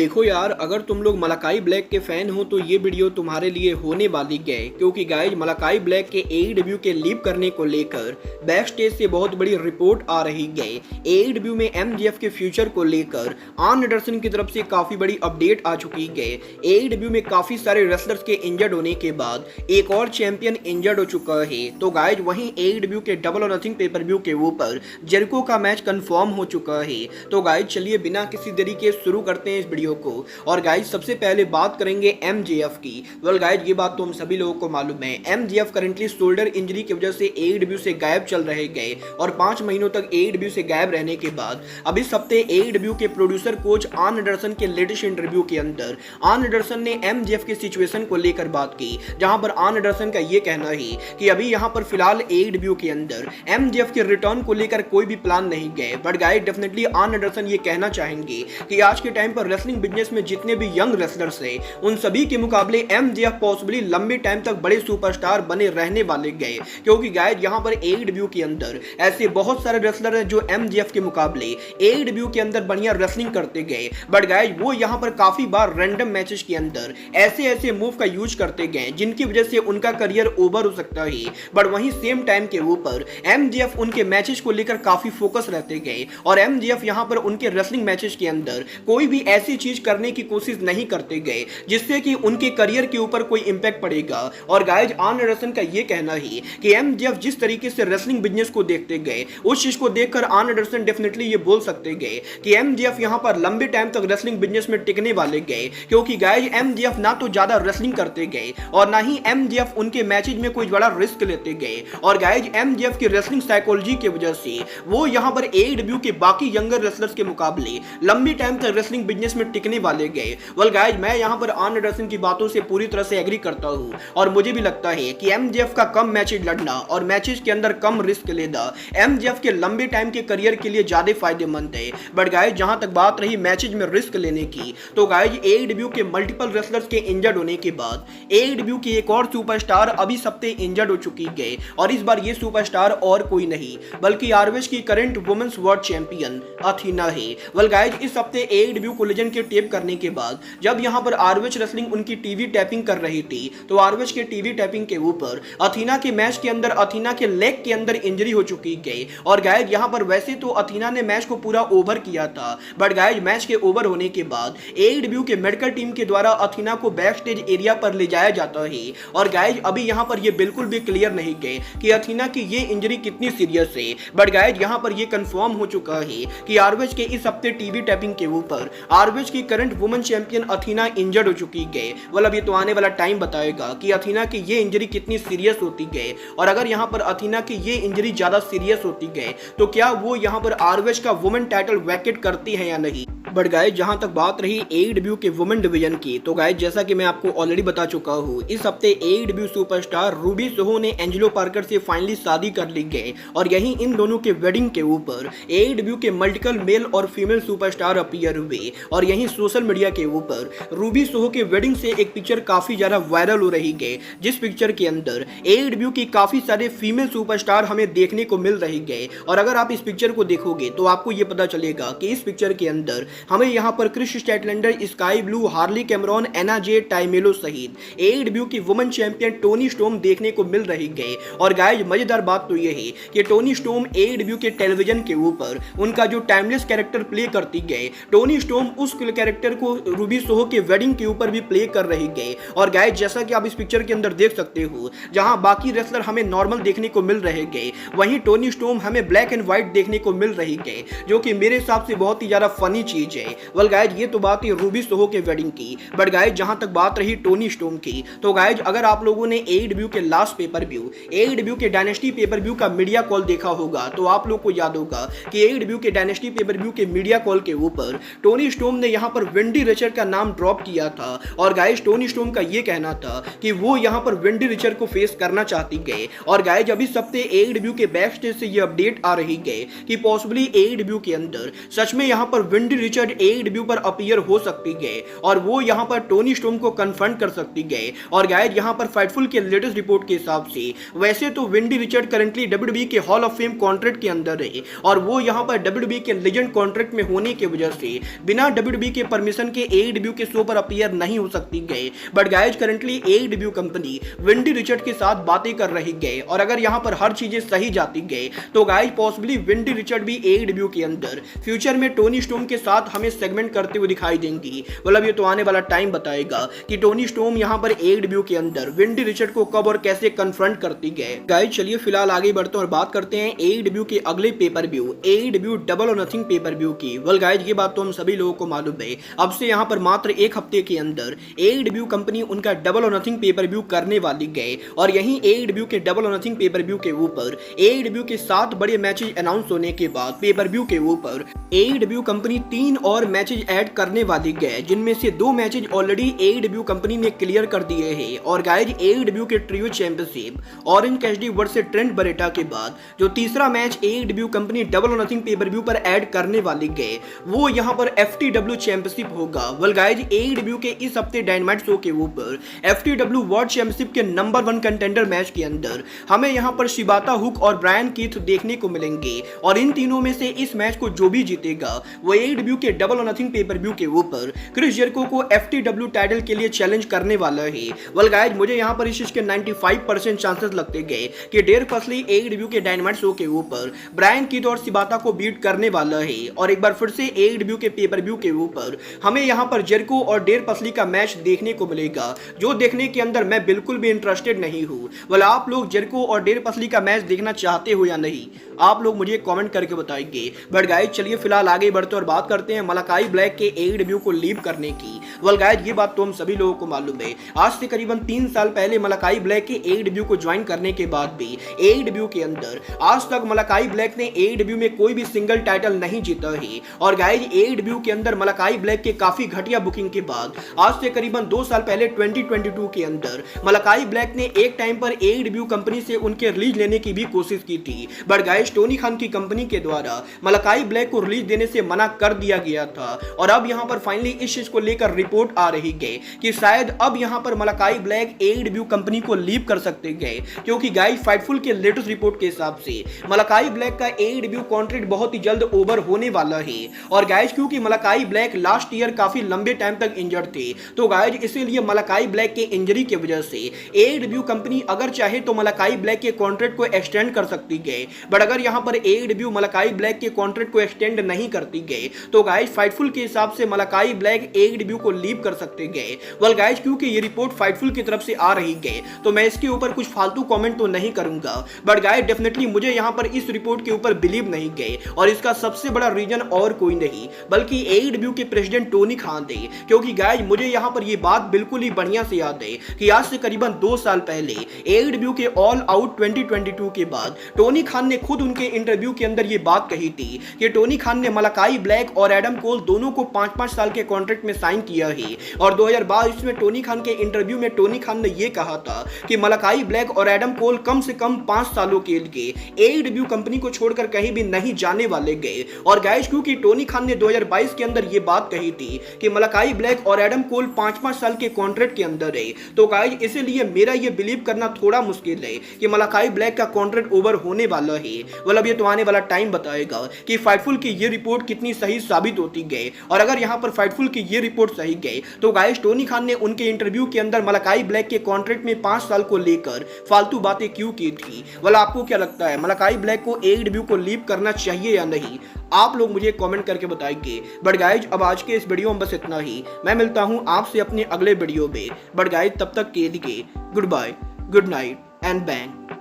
देखो यार, अगर तुम लोग मलाकाई ब्लैक के फैन हो तो ये वीडियो तुम्हारे लिए होने वाली है, क्योंकि गाइज मलाकाई ब्लैक के एईडब्ल्यू के लीव करने को लेकर बैक स्टेज से बहुत बड़ी रिपोर्ट आ रही है। एईडब्ल्यू में एमजेएफ के फ्यूचर को लेकर आर्न एंडरसन की तरफ से काफी बड़ी अपडेट आ चुकी है। एईडब्ल्यू में काफी सारे रेसलर्स के इंजर्ड होने के बाद एक और चैंपियन इंजर्ड हो चुका है। तो गाइज वहीं एईडब्ल्यू के डबल और नथिंग पेपर व्यू के ऊपर जेरिको का मैच कंफर्म हो चुका है। तो गाइज चलिए बिना किसी देरी के शुरू करते हैं इस वीडियो को। और गाइज सबसे पहले बात करेंगे एमजेएफ की। वेल गाइज ये बात तो हम सभी लोगों को मालूम है, एमजेएफ करंटली शोल्डर इंजरी की वजह से एईडब्ल्यू से गायब चल रहे गए और 5 महीनों तक एईडब्ल्यू से गायब रहने के बाद अब इस हफ्ते एईडब्ल्यू के प्रोड्यूसर कोच आर्न एंडरसन के लेटेस्ट इंटरव्यू के अंदर आर्न एंडरसन ने एमजेएफ की सिचुएशन को लेकर बात की, जहां पर आर्न एंडरसन का ये कहना है कि अभी यहां पर फिलहाल एईडब्ल्यू के अंदर एमजेएफ के रिटर्न को लेकर कोई भी प्लान नहीं गए। But guys definitely earn Anderson ये कहना चाहेंगे कि आज के टाइम पर रेसलिंग बिजनेस में जितने भी यंग रेसलर्स हैं उन सभी के मुकाबले एमजेएफ पॉसिबली लंबे टाइम तक बड़े सुपरस्टार बने रहने वाले गए, क्योंकि गाइज यहां पर एईडब्ल्यू के अंदर ऐसे बहुत सारे रेसलर हैं जो एमजेएफ के मुकाबले एईडब्ल्यू के अंदर बढ़िया रेसलिंग करते गए। बट गाइज वो यहां पर काफी बार रैंडम मैचेस के अंदर ऐसे मूव का यूज करते गए जिनकी वजह से उनका करियर ओवर हो सकता है। बट वहीं सेम टाइम के ऊपर एमजेएफ उनके मैचेस को लेकर काफी फोकस रहते गए और एमजेएफ यहां पर उनके रेसलिंग मैचेस के अंदर कोई भी ऐसी चीज करने की कोशिश नहीं करते गए जिससे कि उनके करियर के ऊपर कोई इंपैक्ट पड़ेगा। और गाइज आर्न एंडरसन का ये कहना है कि एमजेएफ जिस तरीके से रेसलिंग बिजनेस को देखते गए उस चीज को देखकर आर्न एंडरसन डेफिनेटली ये बोल सकते गए कि एमजेएफ यहां पर लंबे टाइम तक रेसलिंग बिजनेस में टिकने वाले गए, क्योंकि गाइज एमजेएफ ना तो ज्यादा रेसलिंग करते गए और ना ही एमजेएफ उनके मैचेज में कोई बड़ा रिस्क लेते गए। और गाइज एमजेएफ की रेसलिंग साइकोलॉजी की वजह से वो यहां पर एईडब्ल्यू के बाकी यंगर रेसलर्स के मुकाबले लंबी टाइम तक रेसलिंग बिजनेस में टिकने वाले गए। वेल गाइज मैं यहां पर आर्न एंडरसन की बातों से पूरी तरह से एग्री करता हूं और मुझे भी लगता है कि एमजेएफ का कम मैचेज लड़ना और मैचेज के अंदर कम रिस्क लेना एमजेएफ के लंबे टाइम के करियर के लिए ज्यादा फायदेमंद है। बट गाइज जहां तक बात रही मैचेज में रिस्क लेने की, तो गाइज एईडब्ल्यू के मल्टीपल रेसलर्स के इंजर्ड होने के बाद एईडब्ल्यू की एक और सुपरस्टार अभी सप्ते इंजर्ड हो चुकी है और इस बार ये सुपरस्टार और कोई नहीं बल्कि आरओएच की current women's world champion Athena है। वेल गाइज इस हफ्ते एईडब्ल्यू कोलिजन के टेप करने के बाद जब यहां पर आरओएच रेसलिंग उनकी टीवी टैपिंग कर रही थी तो आरओएच के टीवी टैपिंग के ऊपर अथीना के मैच के अंदर अथीना के लेग के अंदर इंजरी हो चुकी है। और गाइज यहां पर वैसे तो अथीना ने मैच को पूरा ओवर किया था, बट गाइज मैच के ओवर होने के बाद एईडब्ल्यू के मेडिकल टीम के द्वारा अथीना को बैक स्टेज एरिया पर ले जाया जाता है। और गाइज अभी यहां पर यह बिल्कुल भी क्लियर नहीं है कि अथीना की ये इंजरी कितनी सीरियस है, बट गाइज यहां पर यह कंफर्म हो चुका है कि आरओएच के इस हफ्ते टीवी टैपिंग के ऊपर आरओएच की current women champion Athena injured हो चुकी है। well अब ये तो आने वाला टाइम बताएगा कि अथीना की ये इंजरी कितनी सीरियस होती है, और अगर यहाँ पर अथीना की ये इंजरी ज्यादा सीरियस होती है तो क्या वो यहाँ पर आरओएच का वुमेन टाइटल वैकेट करती है या नहीं। बट गाइज जहां तक बात रही एईडब्ल्यू के वुमेन डिवीजन की, तो गाइज जैसा कि मैं आपको ऑलरेडी बता चुका हूं, इस हफ्ते एईडब्ल्यू सुपरस्टार रूबी सोहो ने एंजेलो पार्कर से फाइनली शादी कर ली गई और यहीं इन दोनों के वेडिंग के ऊपर एईडब्ल्यू के मल्टीपल मेल और फीमेल सुपरस्टार अपीयर हुए और यहीं सोशल मीडिया के ऊपर रूबी सोहो के वेडिंग से एक पिक्चर काफी ज्यादा वायरल हो रही है, जिस पिक्चर के अंदर एईडब्ल्यू की काफी सारे फीमेल सुपरस्टार हमें देखने को मिल रही है। और अगर आप इस पिक्चर को देखोगे तो आपको यह पता चलेगा कि इस पिक्चर के अंदर हमें यहां पर Chris Statlander, Sky Blue, Harley Cameron, Anna Jay Tay Melo सहित एईडब्ल्यू की वुमेन चैंपियन टोनी स्टॉर्म देखने को मिल रही है। और गाइज मजेदार बात तो यह है कि टोनी स्टॉर्म एईडब्ल्यू के टेलीविजन के ऊपर उनका जो टाइमलेस कैरेक्टर प्ले करती गए, टोनी स्टॉर्म उस कैरेक्टर को रूबी सोहो के वेडिंग के ऊपर भी प्ले कर रही गए। और गाइज जैसा कि आप इस पिक्चर के अंदर देख सकते हो, जहां बाकी रेसलर हमें नॉर्मल देखने को मिल रहे गए, वहीं टोनी स्टॉर्म हमें ब्लैक एंड व्हाइट देखने को मिल रही गए, जो कि मेरे हिसाब से बहुत ही ज्यादा फनी चीज है। वेल गाइज ये तो बात है रूबी सोहो के वेडिंग की, बट गाइज जहां तक बात रही टोनी स्टॉर्म की, तो गाइज अगर आप लोगों ने एईडब्ल्यू के लास्ट पेपर व्यू, एईडब्ल्यू के डायनेस्टी पेपर व्यू का मीडिया कॉल देखा होगा तो आप लोग को याद होगा कि एईडब्ल्यू के डायनेस्टी पेपर व्यू के मीडिया कॉल के ऊपर टोनी स्टॉर्म ने यहां पर वेंडी रिचर का नाम ड्रॉप किया था। और गाइज टोनी स्टॉर्म का यह कहना था कि वो यहां पर वेंडी रिचर को फेस करना चाहती गए। और गाइज अभी सप्ते एईडब्ल्यू के बैक स्टेज से ये अपडेट आ रही है कि पॉसिबली एईडब्ल्यू के अंदर सच में यहां पर वेंडी रिचर रिचर्ड AEW पर अपीयर हो सकती है और वो यहाँ पर टोनी स्टॉर्म को कन्फ्रंट कर सकती है। और गाइज यहाँ पर फाइटफुल के लेटेस्ट रिपोर्ट के हिसाब से वैसे तो वेंडी रिचर्ड करंटली WWE के हॉल ऑफ फेम कॉन्ट्रैक्ट के अंदर है और वो यहाँ पर WWE के लेजेंड कॉन्ट्रैक्ट में होने की वजह से बिना WWE के परमिशन के AEW के शो पर अपीयर नहीं हो सकती है। But guys currently AEW company Wendy Richard के साथ बातें कर रही है और अगर यहाँ पर हर चीजें सही जाती है तो गाइज पॉसिबली वेंडी रिचर्ड भी AEW के अंदर फ्यूचर में टोनी स्टॉर्म के साथ हमें सेगमेंट करते हुए दिखाई देंगी। मतलब ये तो आने वाला टाइम बताएगा कि टोनी स्टॉर्म यहाँ पर AEW के अंदर वेंडी रिचर्ड को कब और कैसे कन्फ्रंट करती है। गाइज चलिए फिलहाल आगे बढ़ते हैं और बात करते हैं AEW के अगले पेपर व्यू AEW डबल और नथिंग पेपर व्यू की। वेल गाइज ये बात तो हम सभी लोगों को मालूम है, अब से यहाँ पर मात्र एक हफ्ते के अंदर AEW कंपनी उनका डबल और नथिंग पेपर व्यू करने वाली है और यही AEW के डबल और नथिंग पेपर व्यू के ऊपर AEW के 7 बड़े मैचेज अनाउंस होने के बाद पेपर व्यू के ऊपर AEW कंपनी 3 और मैचेज ऐड करने वाली है, जिनमें से 2 मैचेज ऑलरेडी AEW कंपनी ने क्लियर कर दिए हैं। और गाइज AEW के trio championship orange Cassidy versus Trent Bareta के बाद जो तीसरा मैच AEW कंपनी डबल और नथिंग पेपर व्यू पर ऐड करने वाली है वो यहाँ पर FTW चैंपियनशिप होगा। वेल गाइज AEW के इस हफ्ते डायनामाइट शो के ऊपर FTW वर्ल्ड चैंपियनशिप के नंबर 1 कंटेंडर मैच के अंदर हमें यहाँ पर शिबाता हुक और ब्रायन कीथ देखने को मिलेंगे और इन तीनों में से इस मैच को जो भी जीतेगा वो AEW के डबल और नथिंग पेपर व्यू के ऊपर क्रिस जेरिको को FTW टाइटल के लिए चैलेंज करने वाला है। वेल गाइज मुझे यहाँ पर इस चीज के 95% चांसेस लगते गए कि डेर फसली AEW के डायनामाइट शो के ऊपर ब्रायन कीथ और शिबाता को बीट करने वाला है और एक बार फिर से AEW के पेपर व्यू के ऊपर हमें यहाँ पर जेरिको और डेर फसली का मैच देखने को मिलेगा, जो देखने के अंदर मैं बिल्कुल भी इंटरेस्टेड नहीं हूँ। वेल आप लोग जेरिको और डेर फसली का मैच देखना चाहते हो या नहीं, आप लोग मुझे कमेंट करके बताएंगे। बट गाइज चलिए फिलहाल आगे बढ़ते और बात करते हैं मलाकाई ब्लैक के AEW को लीव करने की। वेल गाइज ये बात तो हम सभी लोगों को मालूम है, आज से करीबन 3 साल पहले मलाकाई ब्लैक के AEW को ज्वाइन करने के बाद भी AEW के अंदर आज तक मलाकाई ब्लैक ने AEW में कोई भी सिंगल टाइटल नहीं जीता है। और गाइज AEW के अंदर मलाकाई ब्लैक के काफी घटिया बुकिंग के बाद आज से करीबन 2 साल पहले 2022 के अंदर मलाकाई ब्लैक ने एक टाइम पर AEW कंपनी से उनके रिलीज लेने की भी कोशिश की थी, बट गाइज टोनी खान की कंपनी के द्वारा मलाकाई ब्लैक को रिलीज देने से मना कर दिया गया था। और अब यहां पर फाइनली इस चीज को लेकर रिपोर्ट आ रही है कि शायद अब यहां पर मलाकाई ब्लैक AEW कंपनी को लीव कर सकते हैं, क्योंकि गाइज फाइटफुल के लेटेस्ट रिपोर्ट के हिसाब से मलाकाई ब्लैक का AEW कॉन्ट्रैक्ट बहुत ही जल्द ओवर होने वाला है। और गाइज क्योंकि मलाकाई ब्लैक लास्ट ईयर काफी लंबे टाइम तक इंजर्ड थे, तो गाइज इसीलिए मलाकाई ब्लैक के इंजरी की वजह से AEW कंपनी अगर चाहे तो मलाकाई ब्लैक के कॉन्ट्रैक्ट को एक्सटेंड कर सकती है। बट अगर यहां पर AEW मलाकाई ब्लैक के कॉन्ट्रैक्ट को एक्सटेंड नहीं करती है तो गाइज फाइटफुल के हिसाब से मलाकाई ब्लैक AEW को लीव कर सकते हैं। वेल गाइज क्योंकि ये रिपोर्ट फाइटफुल की तरफ से आ रही है तो मैं इसके ऊपर कुछ फालतू कमेंट तो नहीं करूंगा, बट गाइज डेफिनेटली मुझे यहां पर इस रिपोर्ट के ऊपर बिलीव नहीं गए और इसका सबसे बड़ा रीजन और कोई नहीं बल्कि AEW के प्रेसिडेंट टोनी खान थे। क्योंकि गाइज मुझे यहां पर ये बात बिल्कुल ही बढ़िया से याद है कि आज से करीबन 2 साल पहले AEW के ऑल आउट 2022 के बाद टोनी खान ने खुद उनके इंटरव्यू के अंदर ये बात कही थी कि टोनी खान ने मलाकाई ब्लैक और एडम कोल दोनों को 5-5 साल के कॉन्ट्रैक्ट में साइन किया है। और 2022 में टोनी खान के इंटरव्यू में टोनी खान ने यह कहा था कि मलाकाई ब्लैक और एडम कोल कम से कम 5 सालों के लिए AEW कंपनी को छोड़कर कहीं भी नहीं जाने वाले गए। और गाइस क्योंकि टोनी खान ने 2022 के अंदर यह बात कही थी कि मलाकाई ब्लैक और एडम कोल 5-5 साल के कॉन्ट्रैक्ट के अंदर है, तो गाइस इसीलिए मेरा यह बिलीव करना थोड़ा मुश्किल है कि मलाकाई ब्लैक का कॉन्ट्रैक्ट ओवर होने वाला है। मतलब ये तो आने वाला टाइम बताएगा कि फाइटफुल की ये रिपोर्ट कितनी सही साबित होती गई। और अगर यहाँ पर फाइटफुल की ये रिपोर्ट सही गई तो गाइस टोनी खान ने उनके इंटरव्यू के अंदर मलाकाई ब्लैक के कॉन्ट्रैक्ट में 5 साल को लेकर फालतू बातें क्यों की थी। वाला आपको क्या लगता है, मलाकाई ब्लैक को AEW को लीव करना चाहिए या नहीं? आप लोग मुझे कमेंट करके बताएंगे। बट गाइज अब आज के इस वीडियो में बस इतना ही। मैं मिलता हूं आपसे अपने अगले वीडियो में। बट गाइज तब तक के लिए good bye, good night and bang.